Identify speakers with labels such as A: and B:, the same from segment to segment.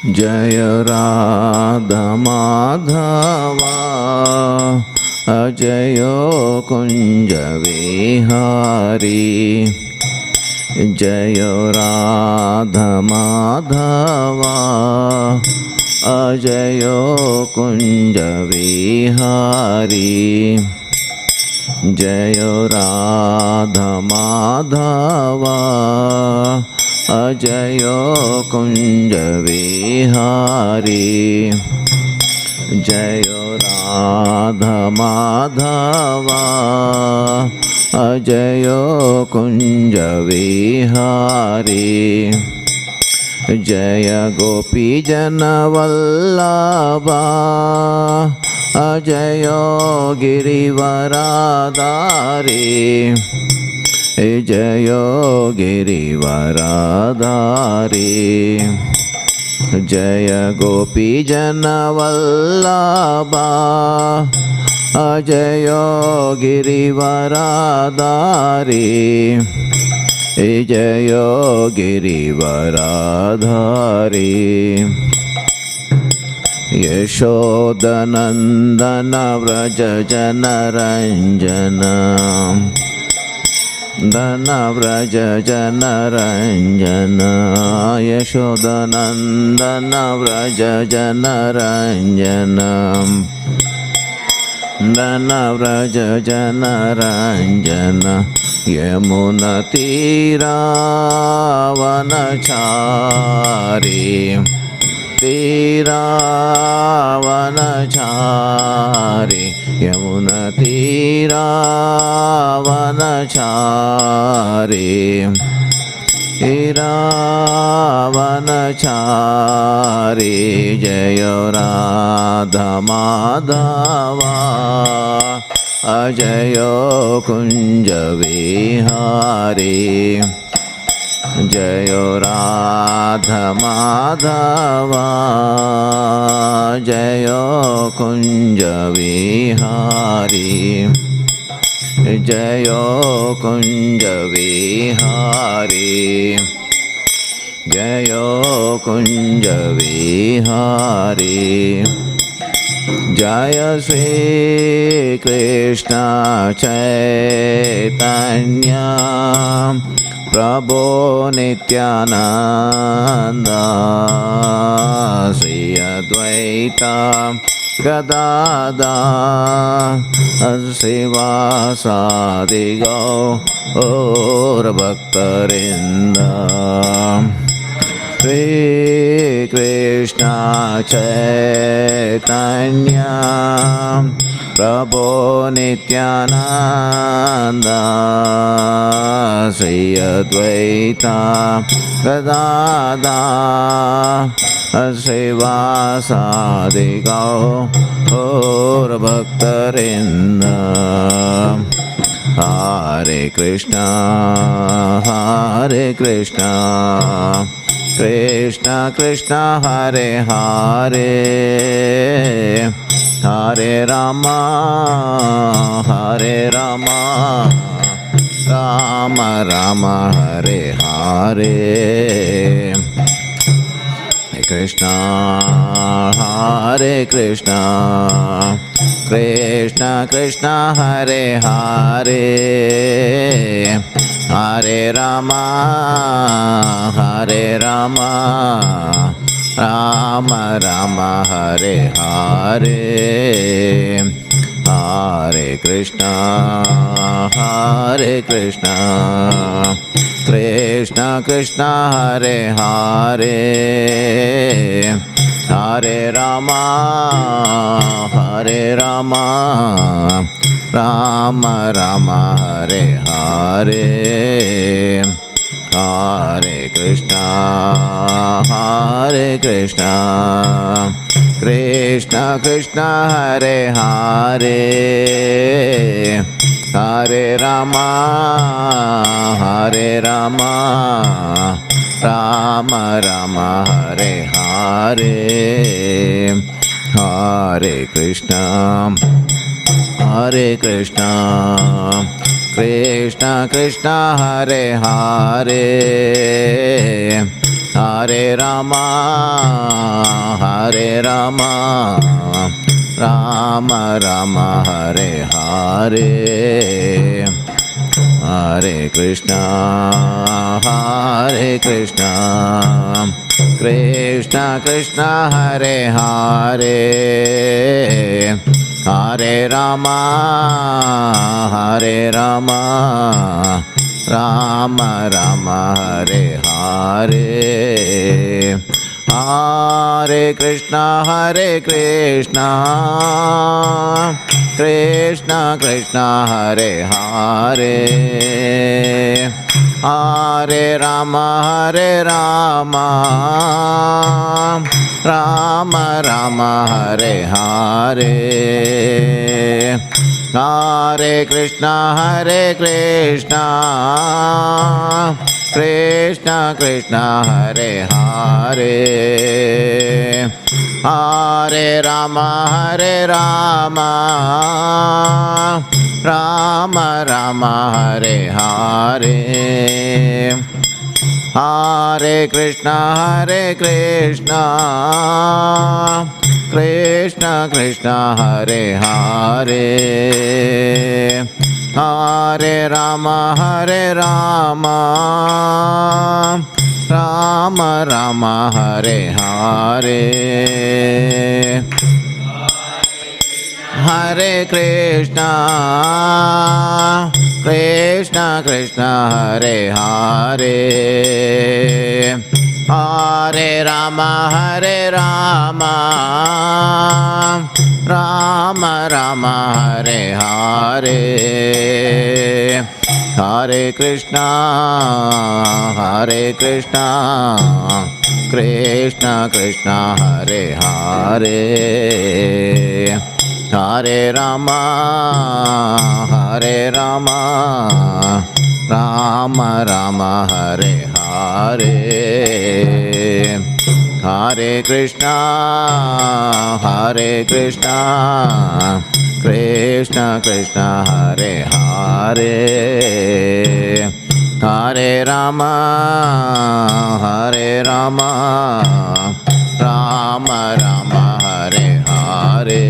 A: Jai Radha Madhava Ajayo Kunja Vihari Jai Radha Madhava Ajayo Kunja Vihari Jai Radha Madhava Ajayo Kunja Vihari Jai Radha Madhava Ajayo Kunja Vihari Jaya Gopi Jana Vallabha Ajayo Girivaradari Jayo Girivaradari Jaya Gopi Jana Vallabha Ajayo Girivaradari Jayo Girivaradari Yashodanandana Vraja Janaranjana Dana Vraja Janaranjana Yashodanandana Vraja Janaranjana Dana Vraja Janaranjana Yamuna Tira Vanachari Tira Vanachari Yamuna Tira Vanachari Tira Vanachari Jaya Radha Madhava Ajayo Kunja Vihari Jayo Radha Madhava Jayo Kunja Vihari Jayo Kunja Vihari Jayo Kunja Vihari Jaya Shri Krishna Chaitanya Prabhu Nityananda Sri Advaita Gadadhar Srivasadi Gaur Bhaktarinda Shri Krishna Chaitanya Prabhu Nityananda Sri Advaita Gadadhar Srivasadi Gaur Bhaktarinda Hare Krishna Hare Krishna Krishna Krishna Hare Hare Hare Rama Hare Rama Rama Rama Hare Hare Krishna Hare Krishna Krishna Krishna Hare Hare Hare Rama Hare Rama Rama Rama Hare Hare Hare Krishna Hare Krishna Krishna Krishna Hare Hare Hare Rama Hare Rama Rama Rama Hare Hare Hare Krishna Hare Krishna Krishna Krishna Hare Hare Hare Rama Hare Rama Rama Rama Hare Hare Hare Krishna Hare Krishna Krishna Krishna Hare Hare Hare Rama, Hare Rama, Rama Rama, Hare Hare, Hare Krishna, Hare Krishna, Krishna Krishna, Hare Hare, Hare Rama, Hare Rama, Rama Rama, Hare Hare, Hare Krishna, Krishna Krishna, Hare Hare, Hare Rama, Rama Rama, Hare Hare, Hare Krishna, Krishna Krishna, Hare Hare, Hare Rama, Rama Rama, Hare Hare, Hare Krishna, Krishna Krishna, Hare Hare, Hare Rama, Rama Rama, Hare Hare, Hare Krishna, Krishna Krishna, Hare Hare, Hare Rama, Rama Rama, Hare Hare, Hare Krishna, Krishna Krishna, Hare Hare, Hare Rama, Rama Rama, Hare Hare, Hare Krishna, Krishna Krishna, Hare Hare, Hare Rama, Rama Rama, Hare Hare,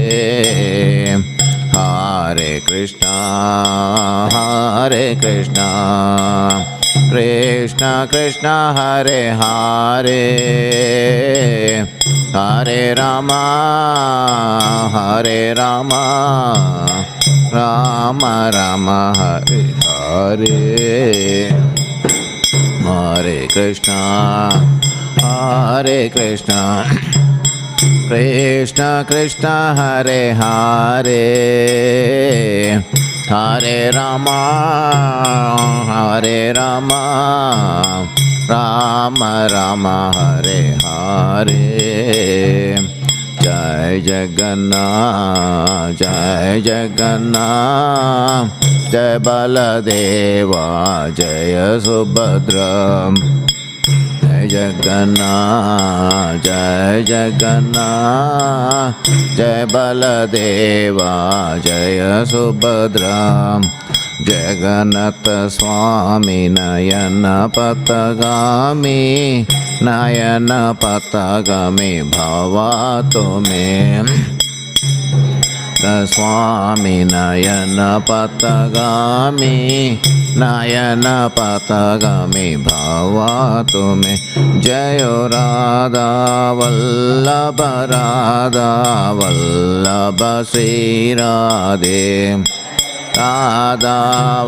A: Hare Krishna, Krishna Krishna, Hare Hare, Hare Rama, Rama Rama, Hare Hare, Hare Krishna, Krishna Krishna, Hare Hare, Hare Rama, Rama Rama, Hare Hare, Jai Jagannath, Jai Baladeva, Jaya Subhadra, Jai Jagannath, Jai Baladeva, Jaya Subhadra, Jagannath Swami, Nayana Patagami, Bhavato me, Swami Nayana Patagami, Bhavato me, Jayo Radha Vallabha Sri Radhe, Radha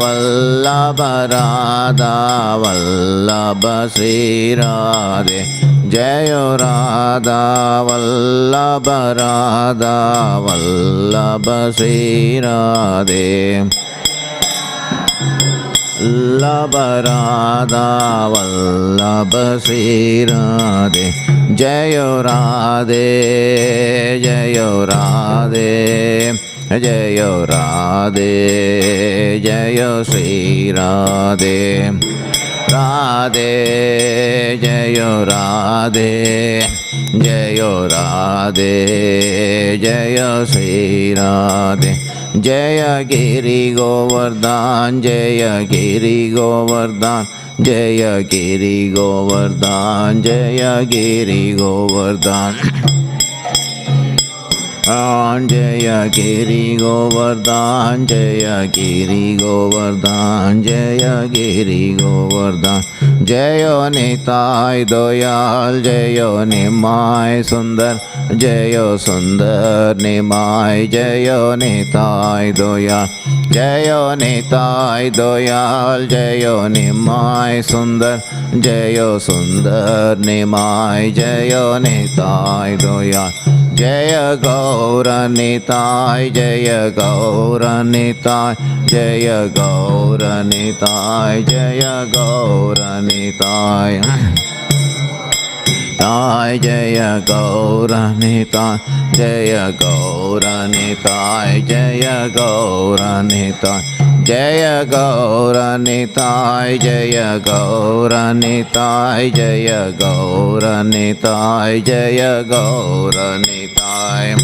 A: Vallabha Sri Radhe, Jayo Radha Vallabha Sri Radhe, Radha Vallabha Sri Radhe, Jayo Radhe, Jayo Sri Radhe, Radhe, Jayo Sri Radhe, Jaya Giri Govardhan, Jaya Giri Govardhan, Jaya Giri Govardhan. Jaya Giri Govardhan, Jaya Giri Govardhan, Jaya Giri Govardhan. Jaya Nitai Doyal, Jaya Nimai Sundar, Jaya Sundar Nimai, Jaya Nitai Doyal. Jaya Nitai Doyal, Jaya Nimai Sundar, Jaya Sundar Nimai, Jaya Nitai Doyal. Jaya Gaura Nitai, Jaya Gaura Nitai, Jaya Gaura Nitai, Jaya Gaura Nitai. Jaya Gaura Nitai, Jaya Gaura Nitai, Jaya Gaura Nitai. Jaya Gaura Nitai, Jaya Gaura Nitai, Jaya Gaura Nitai, Jaya Gaura Nitai.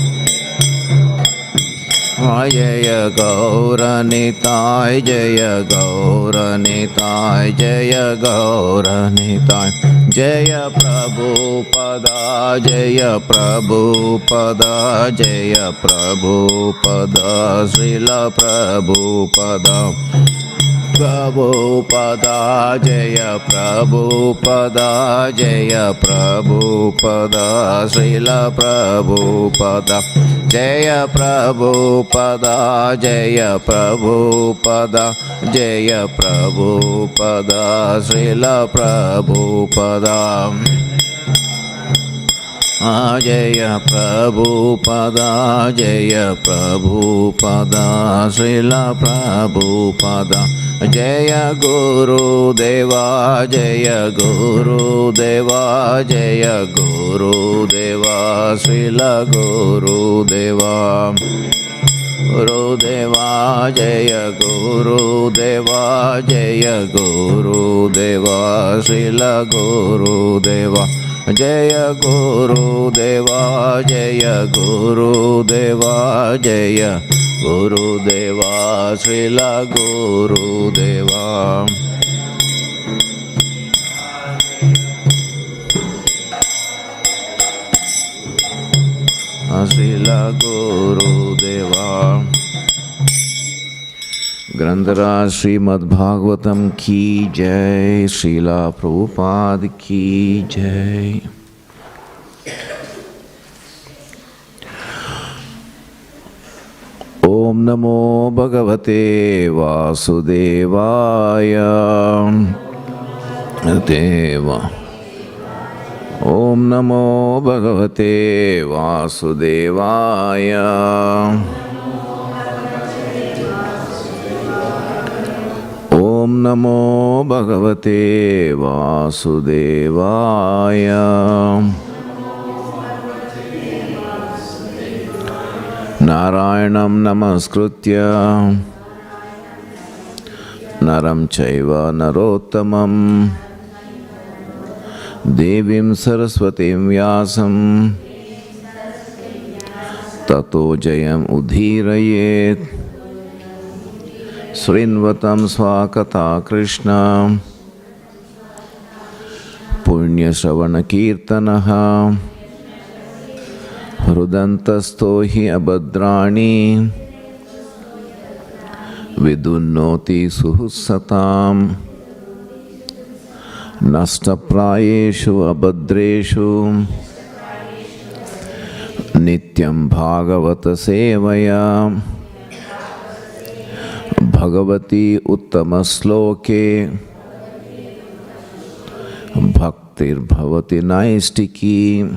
A: Jaya Gaura Nitai, Jaya Gaura Nitai, Jaya Gaura Nitai. Jaya Prabhupada, Jaya Prabhupada, Jaya Prabhupada, Srila Prabhupada. Prabhupada, Jaya Prabhupada, Jaya Prabhupada, Srila Prabhupada. Jaya Prabhupada, Jaya Prabhupada, Jaya Prabhupada, Srila Prabhupada. Jaya Prabhupada, Jaya Prabhupada, Srila Prabhupada. Jaya Guru Deva, Jaya Guru Deva, Jaya Guru Deva, Srila Guru Deva. Guru Deva, Jaya Guru Deva, Jaya Guru Deva, Srila Guru Deva. Jaya Guru Deva, Jaya Guru Deva, Jaya Guru Deva, Srila Guru Deva. Srila Guru Deva. Grandhara Śrīmad Bhāgavatam ki jai, Srila Prabhupada ki jai. Om Namo Bhagavate Vasudevaya Deva. Om Namo Bhagavate Vasudevaya. Om Namo Bhagavate Vasudevaya. Narayanam Namaskritya Naram Chaiva Narottamam Devim Saraswatim Vyasam Tato Jayam Udhirayet Srinvatam Swakata Krishna Punya Shravana Kirtanaha Hrudantasto hi abhadrani Vidunnoti suhussatam Nastaprayeshu abhadreshu Nityam Bhagavata Sevaya Bhagavati Uttamasloke Bhaktir Bhavati Naistiki.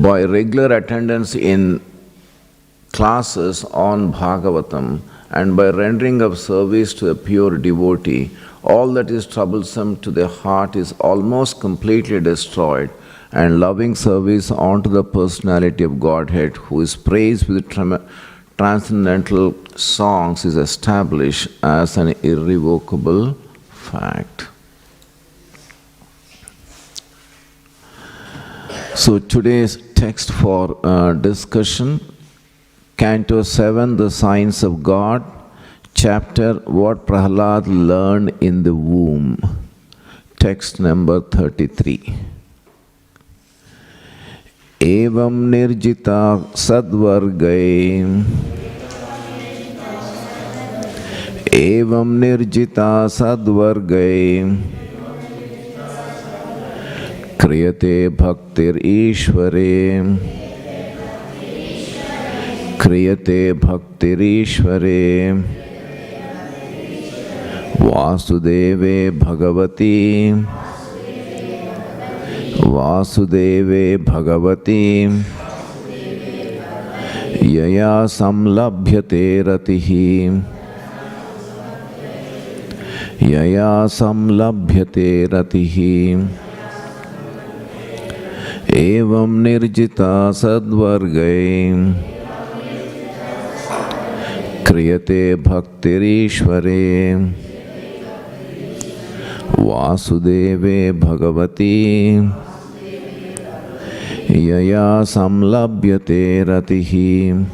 A: By regular attendance in classes on Bhagavatam and by rendering of service to a pure devotee, all that is troublesome to the heart is almost completely destroyed, and loving service unto the personality of Godhead, who is praised with transcendental songs, is established as an irrevocable fact. So today's text for discussion, Canto 7, The Signs of God, chapter What Prahlad Learned in the Womb, text number 33. Evam nirjita sadvargai Evam nirjita sadvargai Kriyate bhaktir ishvare Kriyate bhaktir ishvare Vasudeve bhagavati Vasudeve bhagavati Yaya samlabhyate ratihi Yaya samlabhyate ratihi Evam nirjita sadvargai Kriyate bhaktirishvare Vasudeve bhagavati Yaya samlabhyate ratihi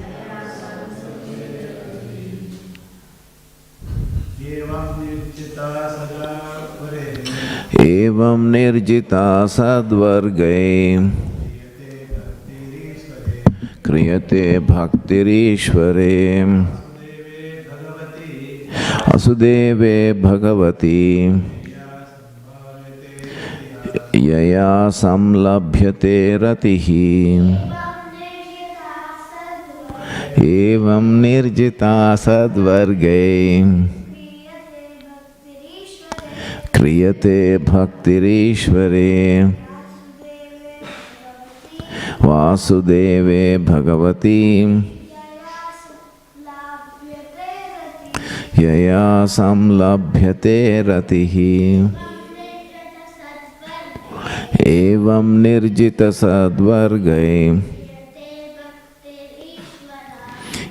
A: Evam nirjita sadvargai Kriyate bhaktirishvare Vasudeve bhagavati Yaya samlabhyate ratihi Evam nirjita sadvargai Kriyate bhaktirishvare Vasudeve bhagavati Yaya samlabhyate ratihi Evam nirjita sadvargai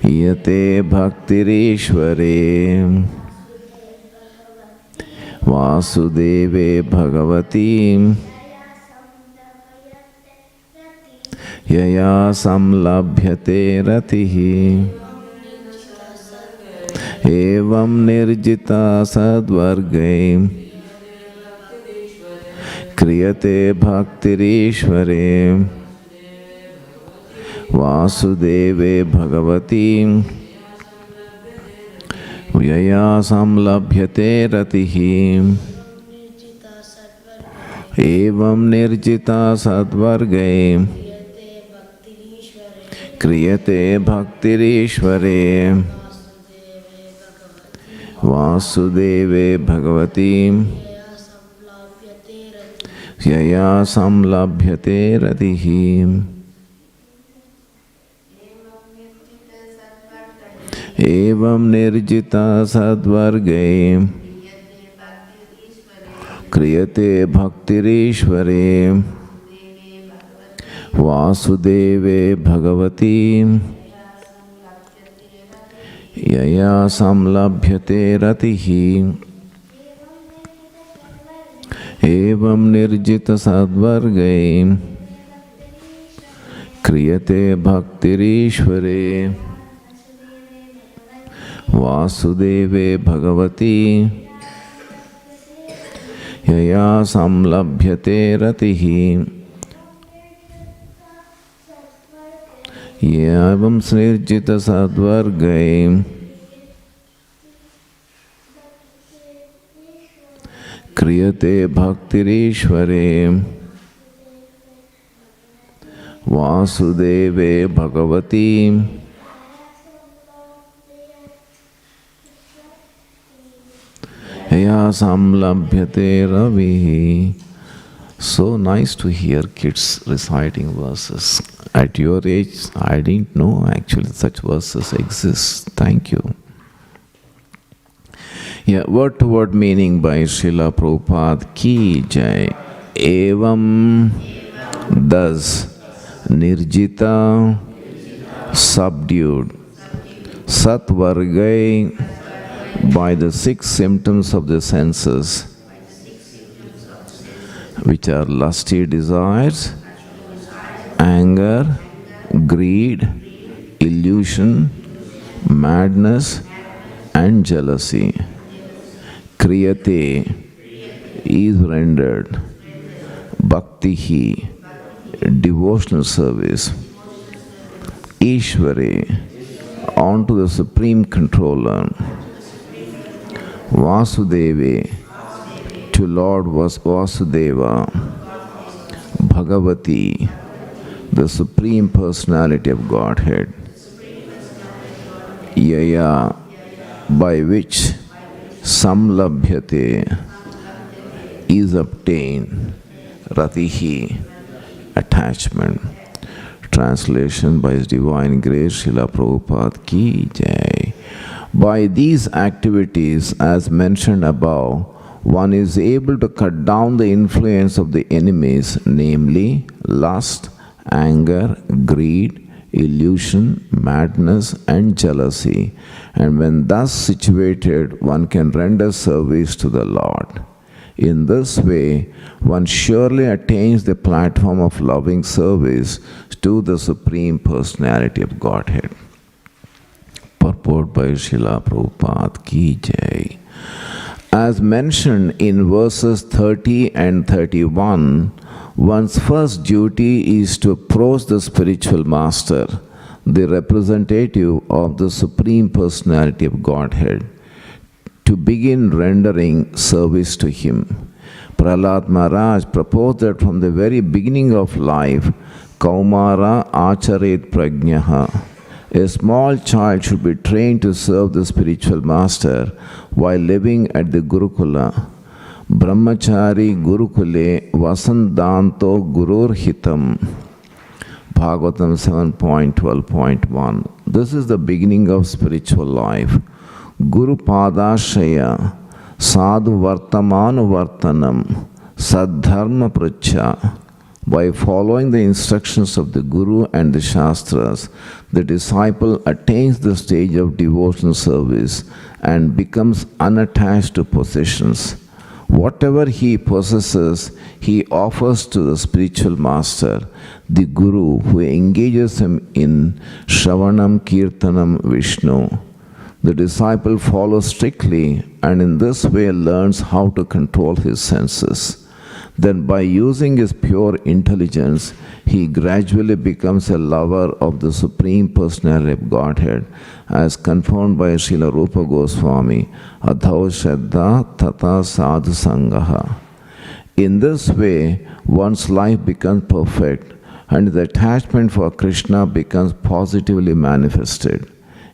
A: Yate bhaktirishvare Vasudeve bhagavati Yaya samlabhyate ratihi Evam nirjita sadvargai Kriyate bhaktirishvare Vasudeve bhagavati Yaya samlabhyate ratihi Evam nirjita sadvargai Kriyate bhaktirishvare Vasudeve bhagavati Yaya samlabhyate ratihi Evam nirjita sadvargai Kriyate bhaktirishvare Vasudeve bhagavati Yaya samlabhyate ratihi Evam nirjita sadvargai Kriyate bhaktirishvare Vasudeve bhagavati Yaya samlabhyate ratihi Evam nirjita sadvargai Kriyate bhaktirishvare Vasudeve bhagavati Yaya samlabhyate ravihi. So nice to hear kids reciting verses. At your age, I didn't know actually such verses exist. Thank you. Yeah, word to word meaning by Srila Prabhupada ki jai. Evam, thus, nirjita, subdued, satvargai, by the 6 symptoms of the senses, which are lusty desires, anger, greed, illusion, madness, and jealousy. Kriyate is rendered. Bhaktihi, devotional service. Ishvare, onto the Supreme Controller. Vasudeve, to Lord Vasudeva. Bhagavati, the Supreme Personality of Godhead. Yaya, by which samlabhyate is obtained. Ratihi, attachment. Translation by His Divine Grace Srila Prabhupada Ki Jai. By these activities, as mentioned above, one is able to cut down the influence of the enemies, namely lust, anger, greed, illusion, madness, and jealousy. And when thus situated, one can render service to the Lord. In this way, one surely attains the platform of loving service to the Supreme Personality of Godhead. Purport by Srila Prabhupada Ki Jai. As mentioned in verses 30 and 31, one's first duty is to approach the spiritual master, the representative of the Supreme Personality of Godhead, to begin rendering service to him. Prahlad Maharaj proposed that from the very beginning of life, Kaumara Acharet Prajnaha, a small child should be trained to serve the spiritual master while living at the Gurukula. Brahmachari Gurukule Vasandanto Gurur Hitam. Bhagavatam 7.12.1. This is the beginning of spiritual life. Guru Padashaya Sadhu Vartamanu Vartanam Sadharma Pracha. By following the instructions of the Guru and the Shastras, the disciple attains the stage of devotional service and becomes unattached to possessions. Whatever he possesses, he offers to the spiritual master, the Guru, who engages him in Shravanam Kirtanam Vishnu. The disciple follows strictly and in this way learns how to control his senses. Then by using his pure intelligence, he gradually becomes a lover of the Supreme Personality of Godhead, as confirmed by Srila Rupa Goswami, Adhau Shraddha Tata Sadhu Sangaha. In this way, one's life becomes perfect and the attachment for Krishna becomes positively manifested.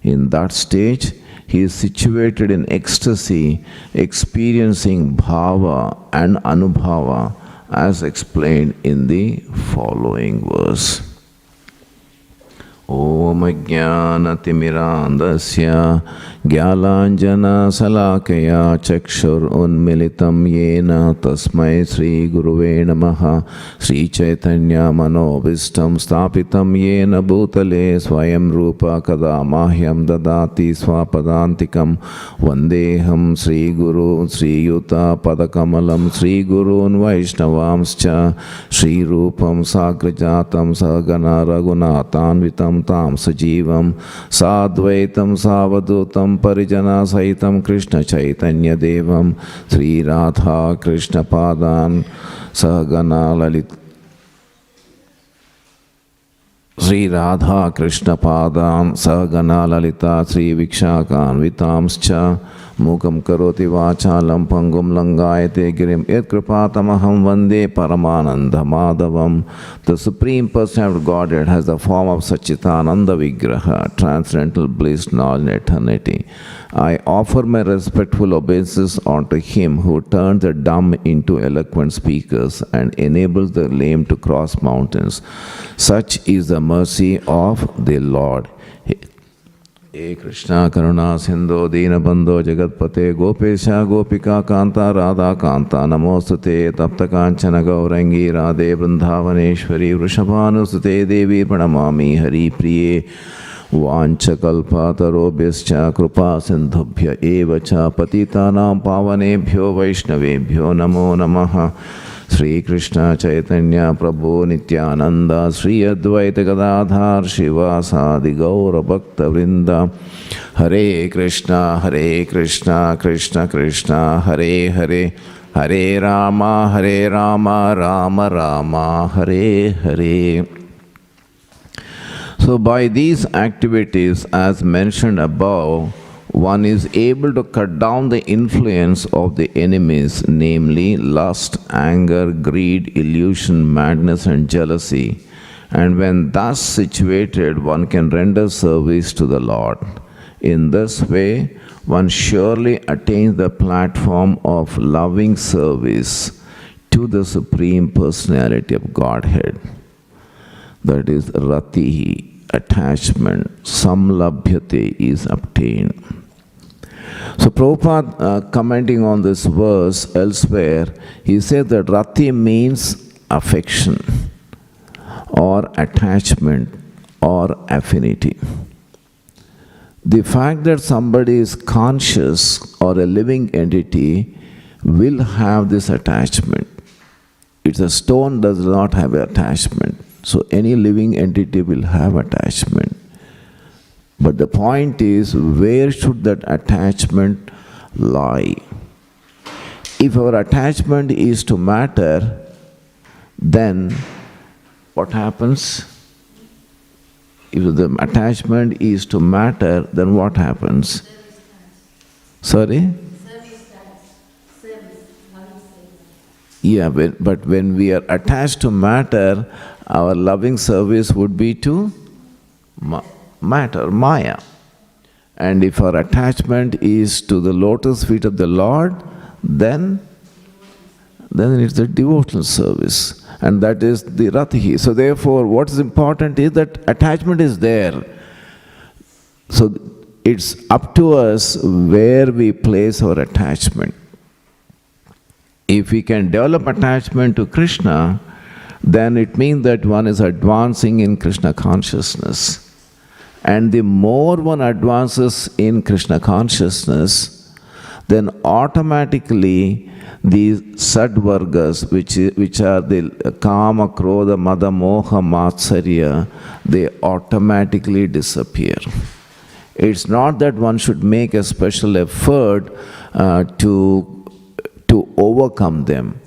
A: In that stage, he is situated in ecstasy, experiencing bhava and anubhava, as explained in the following verse. Om Ajnanatimirandasya Gyalanjana Salakaya Chakshur Unmilitam Yena Tasmai Sri Guruve Namaha Sri Chaitanya Manobhistam Stapitam Yena Bhutale Swayam Rupa Kada Mahyam Dadati Swapadantikam Vandeham Sri Guru Sri Yuta Padakamalam Sri Gurun Vaishnavamscha Sri Rupam Sagrajatam Sagana Raghunathanvitam Tam Sajivam Sadvaitam Savadutam Parijana Saitam Krishna Chaitanya Devam Sri Radha Krishna Padan Sagana Lalita Sri Radha Krishna Padan Sagana Lalita Sri Vikshakan Vitamscha Mukam Karoti Vachalam Pangum Langayate Girim Yat Kripatamaham Vande Paramananda Madhavam. The Supreme Personality of Godhead has the form of Sachitananda Vigraha, transcendental bliss, knowledge, and eternity. I offer my respectful obeisances unto Him who turns the dumb into eloquent speakers and enables the lame to cross mountains. Such is the mercy of the Lord. Hey Krishna Karuna Sindho Dina Bandho Jagatpate Gopesha Gopika Kanta Radha Kanta Namostate Tapta Kanchana Gaurangi Radhe Vrindavaneshwari Vrishabhanustate Devi Pranamami Hari Priye Vanchakalpatarobhyascha Krupa Sindhubhya Evacha Patitanam Pavanebhyo Vaishnavebhyo Namo Namaha Sri Krishna Chaitanya Prabhu Nityananda Sri Advaita Gadadhar Shivasadi Gaura Bhakta Vrinda Hare Krishna Krishna Krishna Hare Hare Hare Rama Rama Rama Hare Hare. So by these activities as mentioned above, one is able to cut down the influence of the enemies, namely lust, anger, greed, illusion, madness and jealousy. And when thus situated, one can render service to the Lord. In this way, one surely attains the platform of loving service to the Supreme Personality of Godhead. That is ratihi, attachment, samlabhyate is obtained. So Prabhupada, commenting on this verse elsewhere, he said that rati means affection or attachment or affinity. The fact that somebody is conscious or a living entity will have this attachment. It's a stone does not have attachment. So any living entity will have attachment. But the point is, where should that attachment lie? If our attachment is to matter, then what happens? If the attachment is to matter, then what happens? Sorry? Yeah, but when we are attached to matter, our loving service would be to matter, Maya. And if our attachment is to the lotus feet of the Lord, then it's the devotional service. And that is the ratihi. So therefore, what is important is that attachment is there. So it's up to us where we place our attachment. If we can develop attachment to Krishna, then it means that one is advancing in Krishna consciousness. And the more one advances in Krishna consciousness, then automatically these sadvargas, which are the kama, krodha, mada, moha, matsarya, they automatically disappear. It's not that one should make a special effort to overcome them.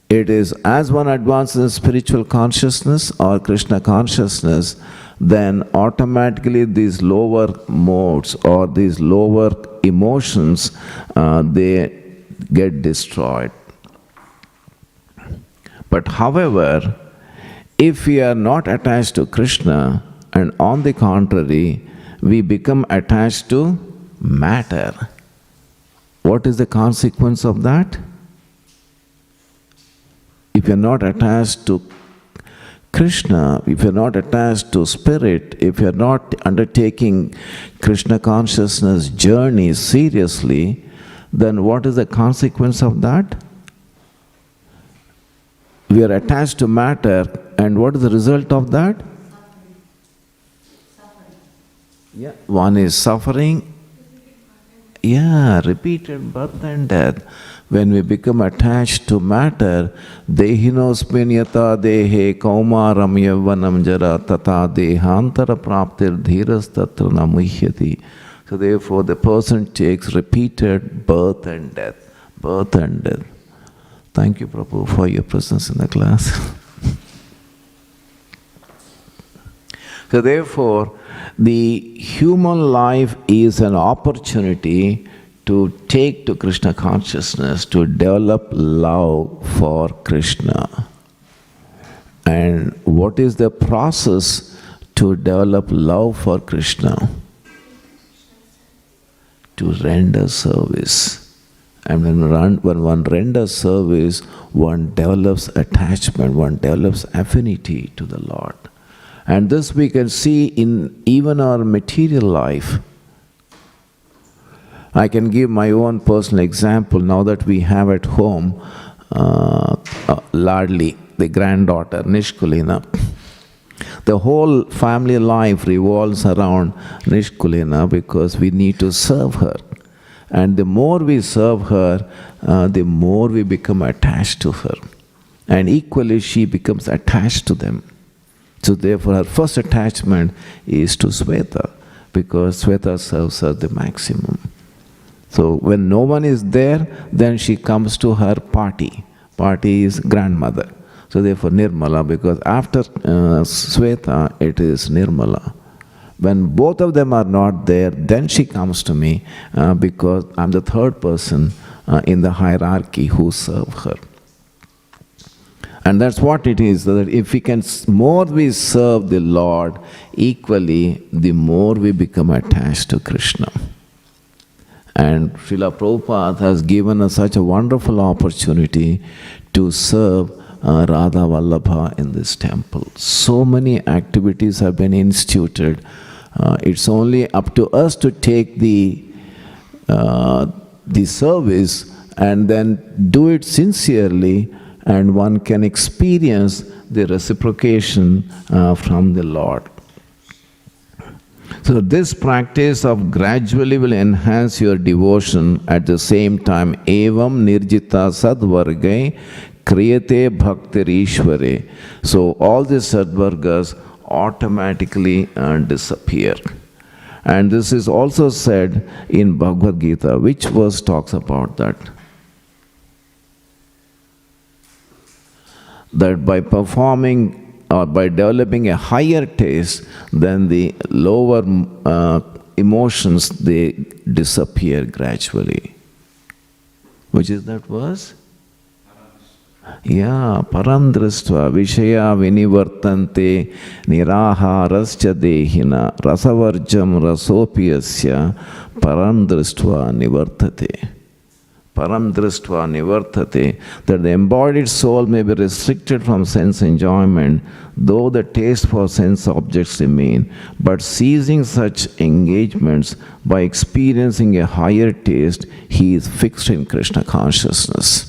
A: It is as one advances in spiritual consciousness or Krishna consciousness, then automatically these lower modes or these lower emotions, they get destroyed. But however, if we are not attached to Krishna, and on the contrary, we become attached to matter, what is the consequence of that? If you are not attached to Krishna, if you are not attached to spirit, if you are not undertaking Krishna consciousness journey seriously, then what is the consequence of that? We are attached to matter, and what is the result of that? Suffering. Yeah, one is suffering. Yeah, repeated birth and death. When we become attached to matter, dehinosmin yata dehe kaumaram yavvanam jara tata dehantara praptir dhiras tatra namuhyati. So therefore the person takes repeated birth and death, birth and death. Thank you, Prabhu, for your presence in the class. So therefore, the human life is an opportunity to take to Krishna consciousness, to develop love for Krishna. And what is the process to develop love for Krishna? To render service. And when one renders service, one develops attachment, one develops affinity to the Lord. And this we can see in even our material life. I can give my own personal example now that we have at home Ladli, the granddaughter, Nishkulina. The whole family life revolves around Nishkulina because we need to serve her. And the more we serve her, the more we become attached to her. And equally she becomes attached to them. So therefore her first attachment is to Sweta, because Sweta serves her the maximum. So when no one is there, then she comes to her Pati. Pati is grandmother. So therefore Nirmala, because after Sweta it is Nirmala. When both of them are not there, then she comes to me because I'm the third person in the hierarchy who serve her. And that's what it is, that if we can more we serve the Lord equally, the more we become attached to Krishna. And Srila Prabhupada has given us such a wonderful opportunity to serve Radha Vallabha in this temple. So many activities have been instituted. It's only up to us to take the service and then do it sincerely, and one can experience the reciprocation from the Lord. So this practice of gradually will enhance your devotion. At the same time, evam nirjita sadvargai kriyate bhaktirishvare. So all these sadvargas automatically disappear. And this is also said in Bhagavad Gita. Which verse talks about that? That by performing or by developing a higher taste, then the lower emotions, they disappear gradually. Which is that verse? Yeah, parandrastva vishaya vinivartante niraharascha dehina rasavarjam rasopiyasya parandrastva nivartate. Paramdrastva nivartate, that the embodied soul may be restricted from sense enjoyment, though the taste for sense objects remain, but ceasing such engagements by experiencing a higher taste, he is fixed in Krishna consciousness.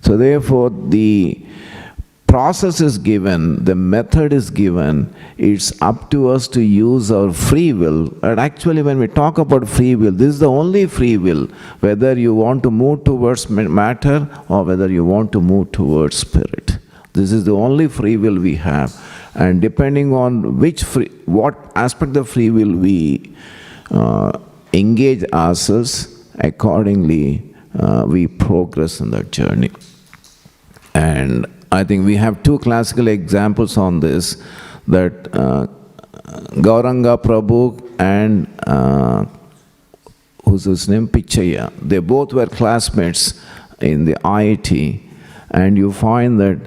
A: So therefore the process is given, the method is given, it's up to us to use our free will. And actually when we talk about free will, this is the only free will, whether you want to move towards matter or whether you want to move towards spirit. This is the only free will we have. And depending on what aspect of free will we engage ourselves, accordingly we progress in that journey. And I think we have two classical examples on this, that Gauranga Prabhu and who's his name? Pichaya. They both were classmates in the IIT, and you find that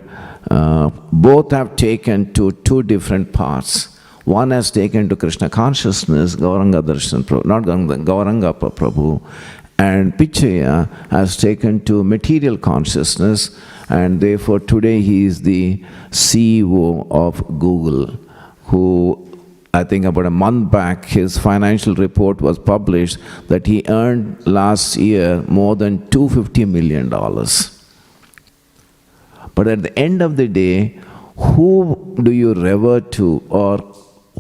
A: both have taken to two different paths. One has taken to Krishna consciousness, Gauranga Darshan Prabhu, not Gauranga Prabhu, and Pichaya has taken to material consciousness, and therefore today he is the CEO of Google, who I think about a month back his financial report was published that he earned last year more than $250 million. But at the end of the day, who do you revert to, or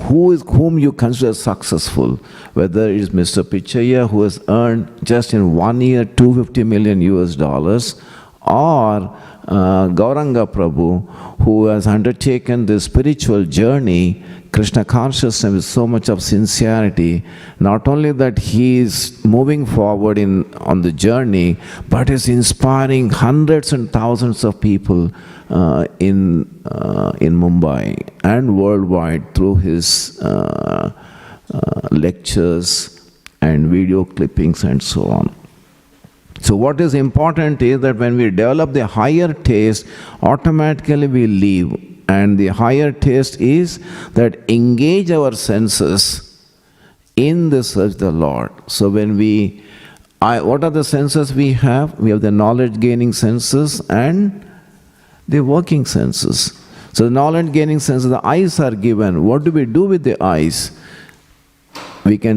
A: whom you consider successful? Whether it is Mr. Pichaya, who has earned just in 1 year $250 million, or Gauranga Prabhu, who has undertaken this spiritual journey, Krishna consciousness, with so much of sincerity. Not only that he is moving forward on the journey, but is inspiring hundreds and thousands of people in Mumbai and worldwide through his lectures and video clippings and so on. So what is important is that when we develop the higher taste, automatically we leave. And the higher taste is that engage our senses in the search of the Lord. So when what are the senses we have? We have the knowledge-gaining senses and the working senses. So the knowledge-gaining senses, the eyes are given. What do we do with the eyes? We can